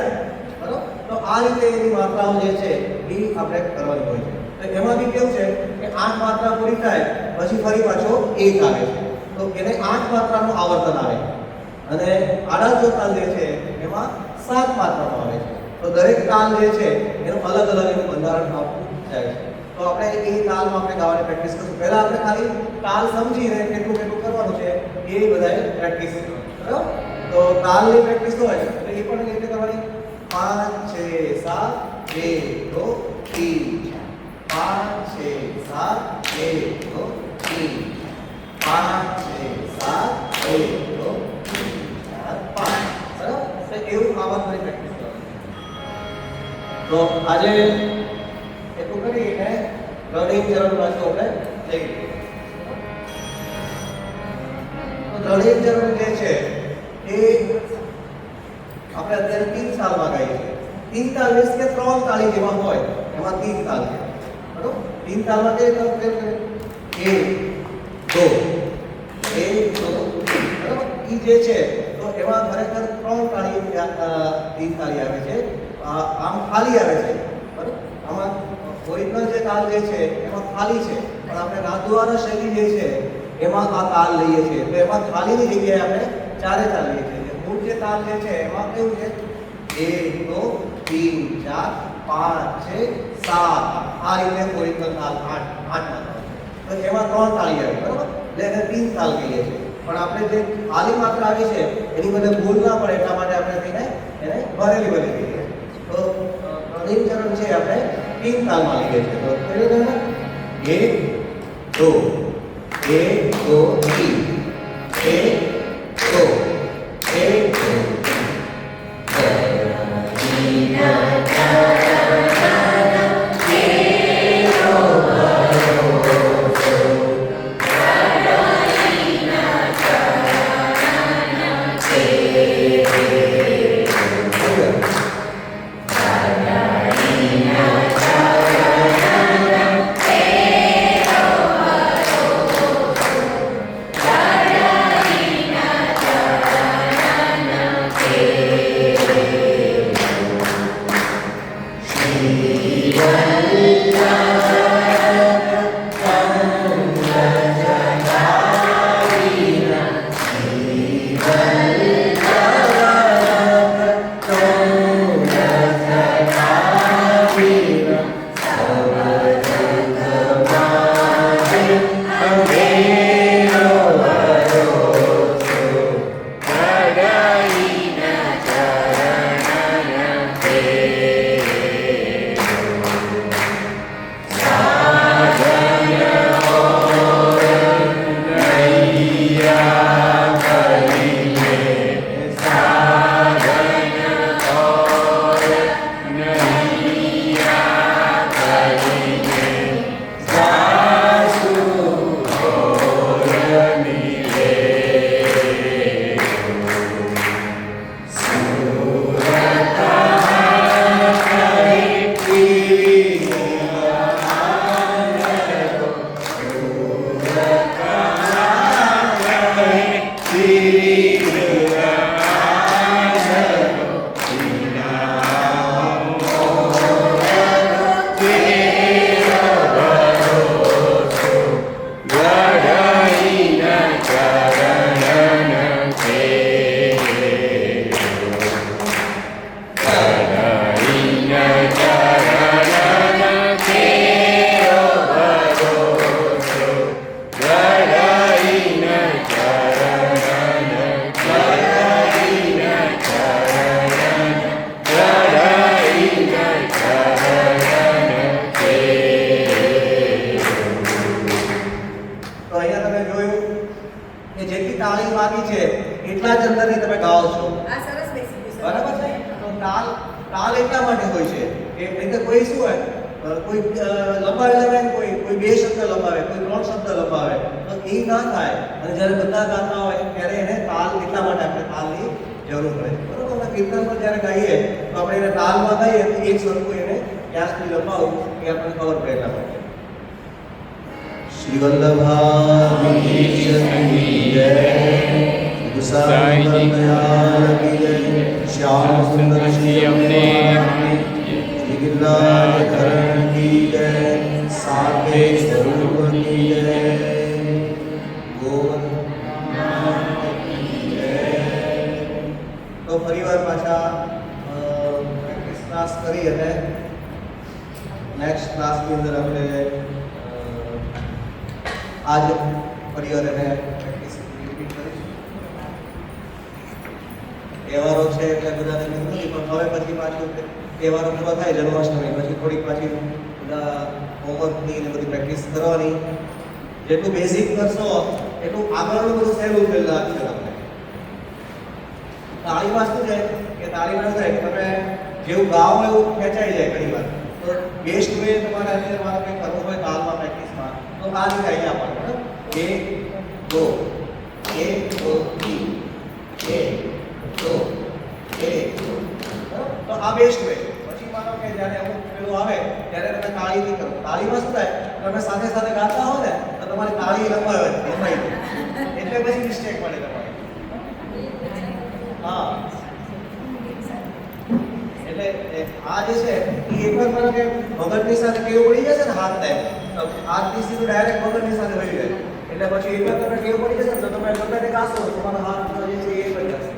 બરાબર તો આ રીતે એની માત્રાઓ જે છે એ આપણે કરવાની હોય છે તો એમાં બી કેવું છે કે 8 માત્રા પૂરી થાય પછી ફરી પાછો 1 આવે છે તો એને 8 માત્રાનું આવર્તન આવે અને આડા જો તાલ જે છે એમાં 7 માત્રાનો આવે છે તો દરેક તાલ જે છે એનું અલગ અલગ એનું બંધારણ આપવું જાય છે તો આપણે એ તાલમાં આપણે ગાવાની પ્રેક્ટિસ કરીશું પહેલા આપણે ખાલી તાલ સમજીને કેટલું કેટલું કરવાનું છે એ એ બધાએ પ્રેક્ટિસ બરાબર. તો તાલની પ્રેક્ટિસ હોય એટલે એ પણ રીતે કરવાની 5 6 7 1 2 3 5 6 7 1 2 3 5 6 7 1 2 3 4 5 બરાબર. તો એવું આવા કરી પ્રેક્ટિસ કરવાની. તો આજે એટલું કરીને રનિંગ ચરણ પાછું આપણે લઈ લઈએ. તો રનિંગ ચરણ જે છે એ આપણે અત્યારે 3 તાલમાં ગાઈએ છીએ. 3 તાલ means કે 3 તાળી જેમાં હોય એમાં 3 તાલ છે બરોબર. 3 તાલમાં કેવી તાલ છે? 1 2 બરાબર. ઈ જે છે તો એમાં ખરેખર 3 તાળી 3 તાળી આવે છે. આમ ખાલી આવે છે બરાબર. આમાં ઓરિજિનલ જે તાલ જે છે એમાં ખાલી છે, પણ આપણે નાદુઆના શૈલી જે છે એમાં આ તાલ લઈએ છીએ. તો એમાં ખાલીની જગ્યાએ આપણે ચારે તાલ લઈએ છીએ. મૂળ જે તાલ જે છે એમાં કેવું છે 1 2 3 4 5 6 7 આ રીતે ઓરિજિનલ તાલ 8 તો એમાં 3 તાળી આવે બરાબર. એટલે એને 3 તાલ કહીએ છીએ. પણ આપણે જે ખાલી માત્રા આવી છે એની બધે ભૂલ ના પડે એટલા માટે આપણે એને ભરેલી બની કહીએ. તો રનિંગ ચરણ છે આપણે 3 તાલમાં લઈએ છીએ. તો પહેલું છે 1 2 1 2 3 1 2 1 2 એટલા જ અંદરની તમે ગાઓ છો. આ સરસ બેસી ગયું. બરાબર છે. તો તાલ તાલ એટલા માટે હોય છે કે એટલે કોઈ શું હોય કોઈ લંબાવી લંબાવીને કોઈ બે શબ્દ લંબાવે, કોઈ 3 શબ્દ લંબાવે, તો એ ના થાય. અને જ્યારે બધા ગાતા હોય ત્યારે એને તાલ એટલા માટે આપણે તાલની જરૂર પડે છે બરાબર. આપણે કીર્તન પર જ્યારે ગાઈએ તો આપણે એને તાલમાં ગાઈએ તો એક સરખું એને ક્યાં સુધી લંબાવવું એ આપણને ખબર પડે એટલા માટે. શ્રી વલ્લભાધીશ કી જય, સાંઈ દયાલ કી જય, શ્યામ સુંદર શ્રી અમને શ્રી गिरिराज धरण की जय, साके स्वरूप की जय, गोवर्धन की जय. તો ફરીવાર પાછા પ્રેક્ટિસ ક્લાસ કરી અને નેક્સ્ટ ક્લાસની અંદર આપણે આજ ફરીવાર એને પ્રેક્ટિસ રિપીટ કરીશું. તહેવારો છે એટલે બધાને ખબર નથી, પણ હવે પછી પાછું તહેવારો પૂરા થાય જન્માષ્ટમી પછી થોડીક પાછી બધા હોમવર્કની ને બધી પ્રેક્ટિસ કરવાની. જેટલું બેઝિક કરશો એટલું આગળનું બધું સહેલું લાગશે તમને. તાળીમાં શું છે કે તાળીમાં શું થાય કે તમે જેવું ગાઓ એવું ખેંચાઈ જાય ઘણી વાર. તો બેસ્ટ વે તમારે અત્યારે મારે કંઈ કરવું હોય તાલમાં પ્રેક્ટિસમાં તો આ રીતે અહીંયા પણ એક દો એક દો તીન એક દો એક દો. તો આ બેસ્ટ વે. પછી માનો કે જ્યારે અમુક પેલું આવે ત્યારે તમે તાળીથી કરો. તાળીમાં શું થાય તમે સાથે સાથે ગાતા હો ને તો તમારી તાળી લંબાઈ એટલે પછી મિસ્ટેક પડે તમારી. હા એટલે આ જે છે એ એકવાર માનો કે મગજની સાથે ટેવ પડી જશે ને હાથને તો હાથની સીધું ડાયરેક્ટ મગજની સાથે વહી જાય. એટલે પછી એકવાર તમે ટેવ પડી જશે ને તો તમે ગમે તે ગાશો તમારો હાથ જે છે એ પડી જશે.